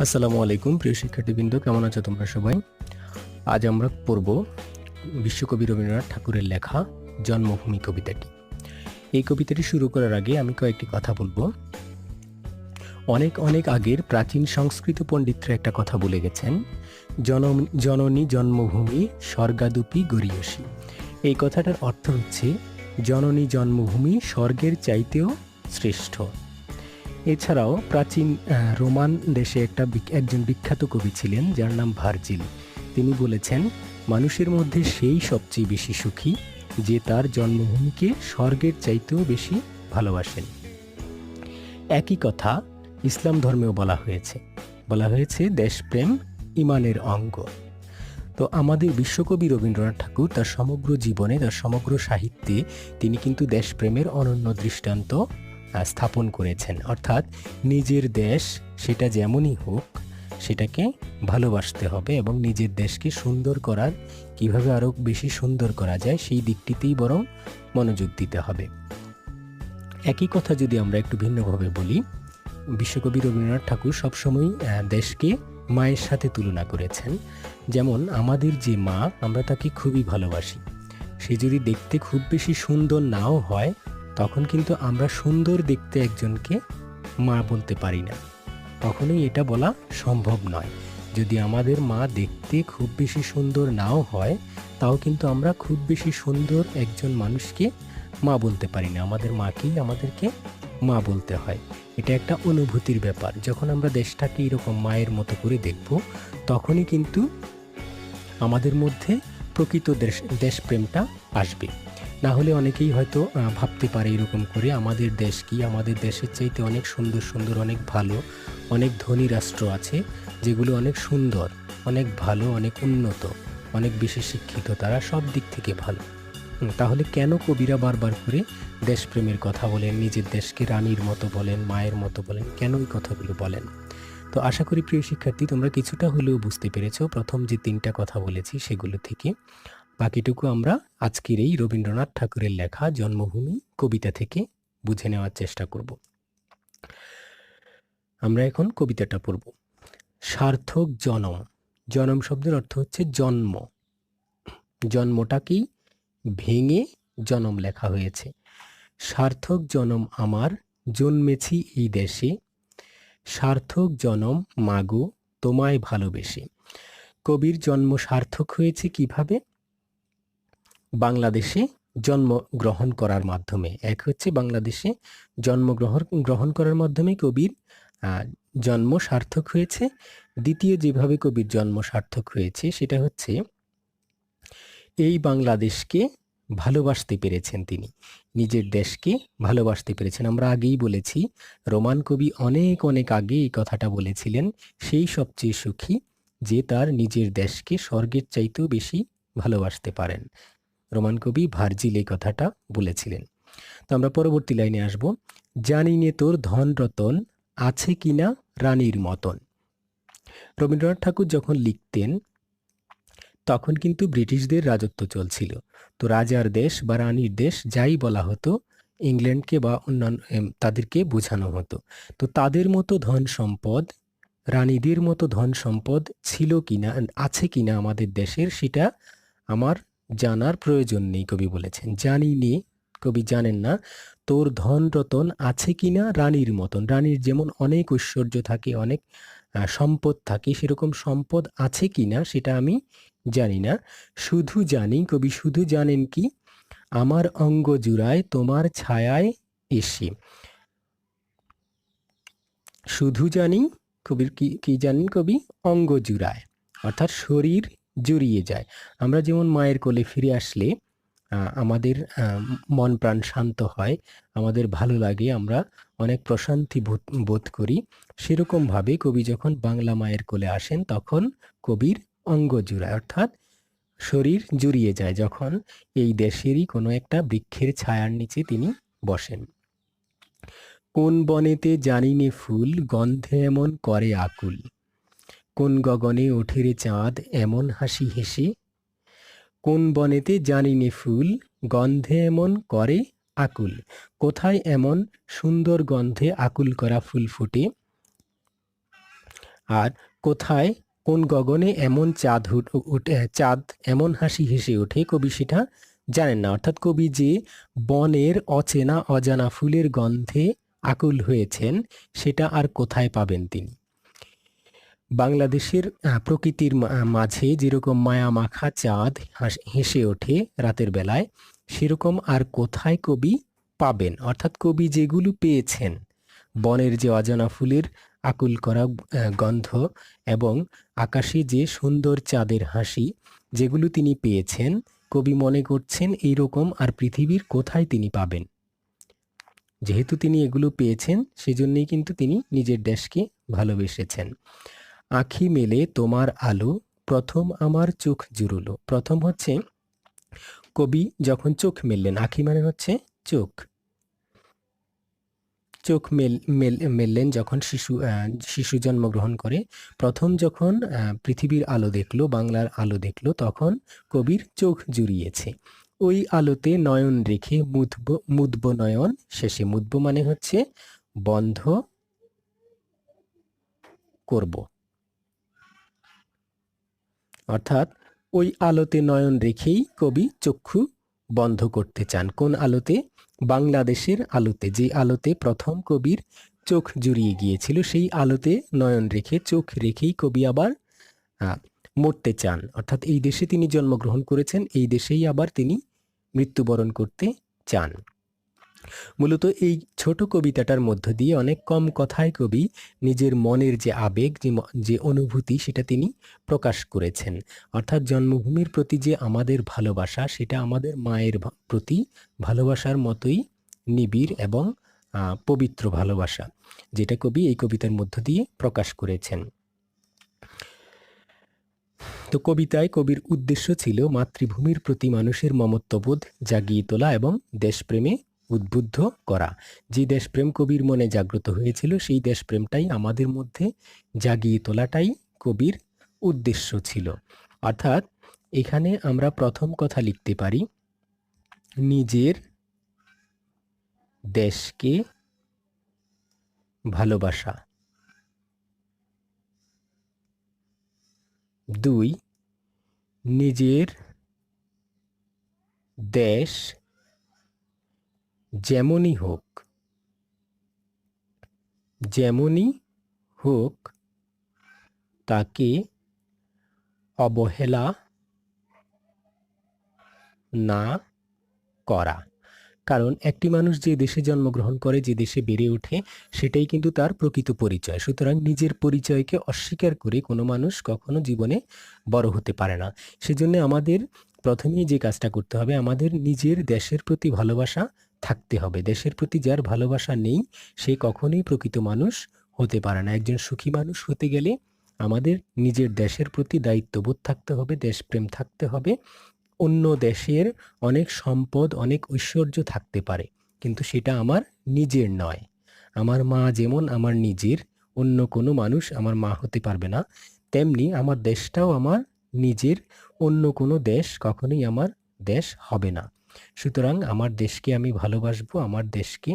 আসসালামু আলাইকুম প্রিয় শিক্ষার্থীবৃন্দ, কেমন আছো তোমরা সবাই? আজ আমরা পড়ব বিশ্বকবি রবীন্দ্রনাথ ঠাকুরের লেখা জন্মভূমি কবিতাটি। এই কবিতাটি শুরু করার আগে আমি কয়েকটি কথা বলবো। অনেক অনেক আগের প্রাচীন সংস্কৃত পণ্ডিতরা একটা কথা বলে গেছেন, জননী জন্মভূমি স্বর্গাদুপি গরীয়সী। এই কথাটার অর্থ হচ্ছে জননী জন্মভূমি স্বর্গের চাইতেও শ্রেষ্ঠ। এছাড়াও প্রাচীন রোমান দেশে একজন বিখ্যাত কবি ছিলেন যার নাম ভার্জিল। তিনি বলেছেন, মানুষের মধ্যে সেই সবচেয়ে বেশি সুখী যে তার জন্মভূমিকে স্বর্গের চাইতেও বেশি ভালোবাসেন। একই কথা ইসলাম ধর্মেও বলা হয়েছে দেশপ্রেম ইমানের অঙ্গ। তো আমাদের বিশ্বকবি রবীন্দ্রনাথ ঠাকুর তার সমগ্র জীবনে, তার সমগ্র সাহিত্যে তিনি কিন্তু দেশপ্রেমের অনন্য দৃষ্টান্ত স্থাপন করেছেন। অর্থাৎ নিজের দেশ সেটা যেমনই হোক সেটাকে ভালোবাসতে হবে এবং নিজের দেশকে সুন্দর করার, কিভাবে আরও বেশি সুন্দর করা যায় সেই দিকটিতেই বরং মনোযোগ দিতে হবে। একই কথা যদি আমরা একটু ভিন্নভাবে বলি, বিশ্বকবি রবীন্দ্রনাথ ঠাকুর সবসময় দেশকে মায়ের সাথে তুলনা করেছেন। যেমন আমাদের যে মা, আমরা তাকে খুবই ভালোবাসি। সে যদি দেখতে খুব বেশি সুন্দর নাও হয়, তখন কিন্তু আমরা সুন্দর দেখতে একজনকে মা বলতে পারি না, কখনোই এটা বলা সম্ভব নয়। যদি আমাদের মা দেখতে খুব বেশি সুন্দর নাও হয়, তাও কিন্তু আমরা খুব বেশি সুন্দর একজন মানুষকে মা বলতে পারি না। আমাদের মাকেই আমাদেরকে মা বলতে হয়। এটা একটা অনুভূতির ব্যাপার। যখন আমরা দেশটাকে এরকম মায়ের মতো করে দেখব, তখনই কিন্তু আমাদের মধ্যে প্রকৃত দেশপ্রেমটা আসবে। না হলে অনেকেই হয়তো ভাবতে পারে এরকম করে, আমাদের দেশ কি, আমাদের দেশের চাইতে অনেক সুন্দর সুন্দর, অনেক ভালো, অনেক ধনী রাষ্ট্র আছে যেগুলো অনেক সুন্দর, অনেক ভালো, অনেক উন্নত, অনেক বেশি শিক্ষিত, তারা সব দিক থেকে ভালো। তাহলে কেন কবিরা বারবার করে দেশপ্রেমের কথা বলেন, নিজের দেশকে রানীর মতো বলেন, মায়ের মতো বলেন, কেন এই কথাগুলো বলেন? তো আশা করি প্রিয় শিক্ষার্থী তোমরা কিছুটা হলেও বুঝতে পেরেছো প্রথম যে তিনটা কথা বলেছি সেগুলো থেকে। বাকিটুকু আমরা আজকের এই রবীন্দ্রনাথ ঠাকুরের লেখা জন্মভূমি কবিতা থেকে বুঝে নেওয়ার চেষ্টা করব। আমরা এখন কবিতাটা পড়ব। সার্থক জনম। জনম শব্দের অর্থ হচ্ছে জন্ম। জন্মটাকেই ভেঙে জনম লেখা হয়েছে। সার্থক জনম আমার, জন্মেছি এই দেশে, সার্থক জনম মাগো তোমায় ভালোবেসে। কবির জন্ম সার্থক হয়েছে কিভাবে? বাংলাদেশে জন্মগ্রহণ করার মাধ্যমে। এক হচ্ছে বাংলাদেশে জন্মগ্রহণ করার মাধ্যমে কবির জন্ম সার্থক হয়েছে। দ্বিতীয় যেভাবে কবির জন্ম সার্থক হয়েছে সেটা হচ্ছে এই বাংলাদেশকে ভালোবাসতে পেরেছেন তিনি, নিজের দেশকে ভালোবাসতে পেরেছেন। আমরা আগেই বলেছি রোমান কবি অনেক অনেক আগে এই কথাটা বলেছিলেন, সেই সবচেয়ে সুখী যে তার নিজের দেশকে স্বর্গের চাইতেও বেশি ভালোবাসতে পারেন। রোমান কবি ভার্জিল এই কথাটা বলেছিলেন। তো আমরা পরবর্তী লাইনে আসব। জানি নে তোর ধন রতন আছে কিনা রানীর মতন। রবীন্দ্রনাথ ঠাকুর যখন লিখতেন তখন কিন্তু ব্রিটিশদের রাজত্ব চলছিল। তো রাজার দেশ বা রানীর দেশ যাই বলা হতো, ইংল্যান্ডকে বা অন্যান্য তাদেরকে বোঝানো হতো। তো তাদের মতো ধন সম্পদ, রানীদের মতো ধন সম্পদ ছিল কিনা, আছে কিনা আমাদের দেশের, সেটা আমার জানার প্রয়োজন নেই, কবি বলেছেন। জানি নে, কবি জানেন না, তোর ধন রতন আছে কিনা রানীর মতন। রানীর যেমন অনেক ঐশ্বর্য থাকে, অনেক সম্পদ থাকে, সেরকম সম্পদ আছে কিনা সেটা আমি জানি না। শুধু জানি, কবি শুধু জানেন কি, আমার অঙ্গ জুড়ায় তোমার ছায়ায় এসে। শুধু জানি, কবির কি জানেন কবি? অঙ্গ জুড়ায়, অর্থাৎ শরীর জুড়িয়ে যায়। আমরা যেমন মায়ের কোলে ফিরে আসলে আমাদের মন প্রাণ শান্ত হয়, আমাদের ভালো লাগে, আমরা অনেক প্রশান্তি বোধ করি। সেরকমভাবে কবি যখন বাংলা মায়ের কোলে আসেন তখন কবির অঙ্গ জুড়ায়, অর্থাৎ শরীর জুড়িয়ে যায় যখন এই দেশেরই কোনো একটা বৃক্ষের ছায়ার নিচে তিনি বসেন। কোন বনেতে জানি নে ফুল গন্ধে এমন করে আকুল, কোন গগনে ওঠে রে চাঁদ এমন হাসি হেসে। কোন বনেতে জানি নে ফুল গন্ধে এমন করে আকুল, কোথায় এমন সুন্দর গন্ধে আকুল করা ফুল ফুটে। আর কোথায় কোন গগনে এমন চাঁদ এমন হাসি হেসে ওঠে কবি সেটা জানেন না। অর্থাৎ কবি যে বনের অচেনা অজানা ফুলের গন্ধে আকুল হয়েছেন সেটা আর কোথায় পাবেন তিনি। বাংলাদেশের প্রকৃতির মাঝে যেরকম মায়া মাখা চাঁদ হেসে ওঠে রাতের বেলায়, সেরকম আর কোথায় কবি পাবেন। অর্থাৎ কবি যেগুলো পেয়েছেন, বনের যে অজানা ফুলের আকুল করা গন্ধ এবং আকাশে যে সুন্দর চাঁদের হাসি, যেগুলো তিনি পেয়েছেন, কবি মনে করছেন এইরকম আর পৃথিবীর কোথায় তিনি পাবেন। যেহেতু তিনি এগুলো পেয়েছেন, সেজন্যই কিন্তু তিনি নিজের দেশকে ভালোবেসেছেন। আঁখি মেলে তোমার আলো, প্রথম আমার চোখ জুড়লো। প্রথম হচ্ছে কবি যখন চোখ মেললেন, আঁখি মানে হচ্ছে চোখ, চোখ মেললেন যখন শিশু জন্মগ্রহণ করে, প্রথম যখন পৃথিবীর আলো দেখলো, বাংলার আলো দেখলো, তখন কবির চোখ জুড়িয়েছে। ওই আলোতে নয়ন রেখে মুদব নয়ন শেষে, মুদব মানে হচ্ছে বন্ধ করব। অর্থাৎ ওই আলোতে নয়ন রেখেই কবি চক্ষু বন্ধ করতে চান। কোন আলোতে? বাংলাদেশের আলোতে, যে আলোতে প্রথম কবির চোখ জুড়িয়ে গিয়েছিল, সেই আলোতে নয়ন রেখে, চোখ রেখেই কবি আবার মরতে চান। অর্থাৎ এই দেশে তিনি জন্মগ্রহণ করেছেন, এই দেশেই আবার তিনি মৃত্যুবরণ করতে চান। মূলত এই ছোট কবিতাটার মধ্য দিয়ে অনেক কম কথায় কবি নিজের মনের যে আবেগ, যে অনুভূতি, সেটা তিনি প্রকাশ করেছেন। অর্থাৎ জন্মভূমির প্রতি যে আমাদের ভালোবাসা, সেটা আমাদের মায়ের প্রতি ভালোবাসার মতোই নিবিড় এবং পবিত্র ভালোবাসা, যেটা কবি এই কবিতার মধ্য দিয়ে প্রকাশ করেছেন। তো কবিতায় কবির উদ্দেশ্য ছিল মাতৃভূমির প্রতি মানুষের মমত্ববোধ জাগিয়ে তোলা এবং দেশপ্রেমে উদ্বুদ্ধ করা। যে দেশপ্রেম কবির মনে জাগ্রত হয়েছিল, সেই দেশপ্রেমটাই আমাদের মধ্যে জাগিয়ে তোলাটাই কবির উদ্দেশ্য ছিল। অর্থাৎ এখানে আমরা প্রথম কথা লিখতে পারি, নিজের দেশকে ভালোবাসা। 2, নিজের দেশ যেমনই হোক তাকে অবহেলা না করা। কারণ একটি মানুষ যে দেশে জন্মগ্রহণ করে, যে দেশে বেড়ে ওঠে, সেটাই কিন্তু তার প্রকৃত পরিচয়। সুতরাং নিজের পরিচয়কে অস্বীকার করে কোনো মানুষ কখনো জীবনে বড় হতে পারে না। সেজন্য আমাদের প্রথমেই যে কাজটা করতে হবে, আমাদের নিজের দেশের প্রতি ভালোবাসা থাকতে হবে। দেশের প্রতি যার ভালোবাসা নেই, সে কখনোই প্রকৃত মানুষ হতে পারে না। একজন সুখী মানুষ হতে গেলে আমাদের নিজের দেশের প্রতি দায়িত্ববোধ থাকতে হবে, দেশপ্রেম থাকতে হবে। অন্য দেশের অনেক সম্পদ, অনেক ঐশ্বর্য থাকতে পারে, কিন্তু সেটা আমার নিজের নয়। আমার মা যেমন আমার নিজের, অন্য কোনো মানুষ আমার মা হতে পারবে না, তেমনি আমার দেশটাও আমার নিজের, অন্য কোনো দেশ কখনোই আমার দেশ হবে না। সুতরাং আমার দেশকে আমি ভালোবাসবো, আমার দেশকে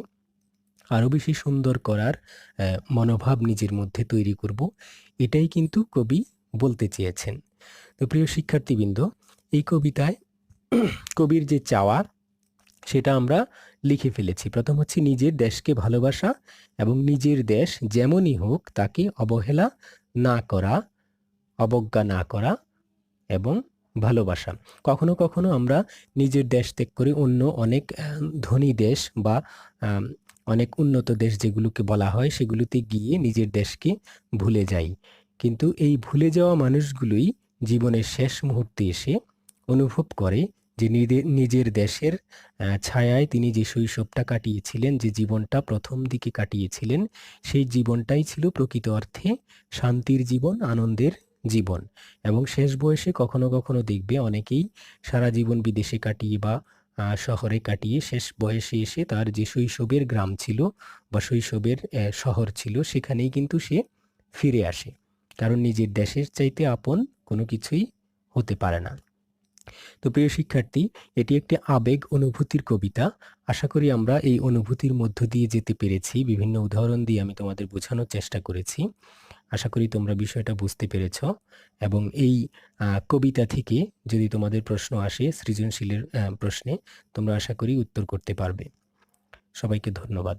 আরও বেশি সুন্দর করার মনোভাব নিজের মধ্যে তৈরি করব। এটাই কিন্তু কবি বলতে চেয়েছেন। তো প্রিয় শিক্ষার্থীবৃন্দ, এই কবিতায় কবির যে চাওয়া, সেটা আমরা লিখে ফেলেছি। প্রথম হচ্ছে নিজের দেশকে ভালোবাসা এবং নিজের দেশ যেমনই হোক তাকে অবজ্ঞা না করা এবং ভালোবাসা। কখনো কখনো আমরা নিজের দেশ ত্যাগ করে অন্য অনেক ধনী দেশ বা অনেক উন্নত দেশ যেগুলোকে বলা হয়, সেগুলোতে গিয়ে নিজের দেশকে ভুলে যাই। কিন্তু এই ভুলে যাওয়া মানুষগুলোই জীবনের শেষ মুহূর্তে এসে অনুভব করে যে নিজের দেশের ছায়ায় তিনি যে শৈশবটা কাটিয়েছিলেন, যে জীবনটা প্রথম দিকে কাটিয়েছিলেন, সেই জীবনটাই ছিল প্রকৃত অর্থে শান্তির জীবন, আনন্দের জীবন। এবং শেষ বয়সে কখনো কখনো দেখবে অনেকেই সারা জীবন বিদেশে কাটিয়ে বা শহরে কাটিয়ে শেষ বয়সে এসে তার যে শৈশবের গ্রাম ছিল বা শৈশবের শহর ছিল, সেখানেই কিন্তু সে ফিরে আসে। কারণ নিজের দেশের চাইতে আপন কোনো কিছুই হতে পারে না। তো প্রিয় শিক্ষার্থী, এটি একটি আবেগ অনুভূতির কবিতা। আশা করি আমরা এই অনুভূতির মধ্য দিয়ে যেতে পেরেছি। বিভিন্ন উদাহরণ দিয়ে আমি তোমাদের বোঝানোর চেষ্টা করেছি। আশা করি তোমরা বিষয়টা বুঝতে পেরেছ এবং এই কবিতা থেকে যদি তোমাদের প্রশ্ন আসে সৃজনশীলের প্রশ্নে তোমরা আশা করি উত্তর করতে পারবে। সবাইকে ধন্যবাদ।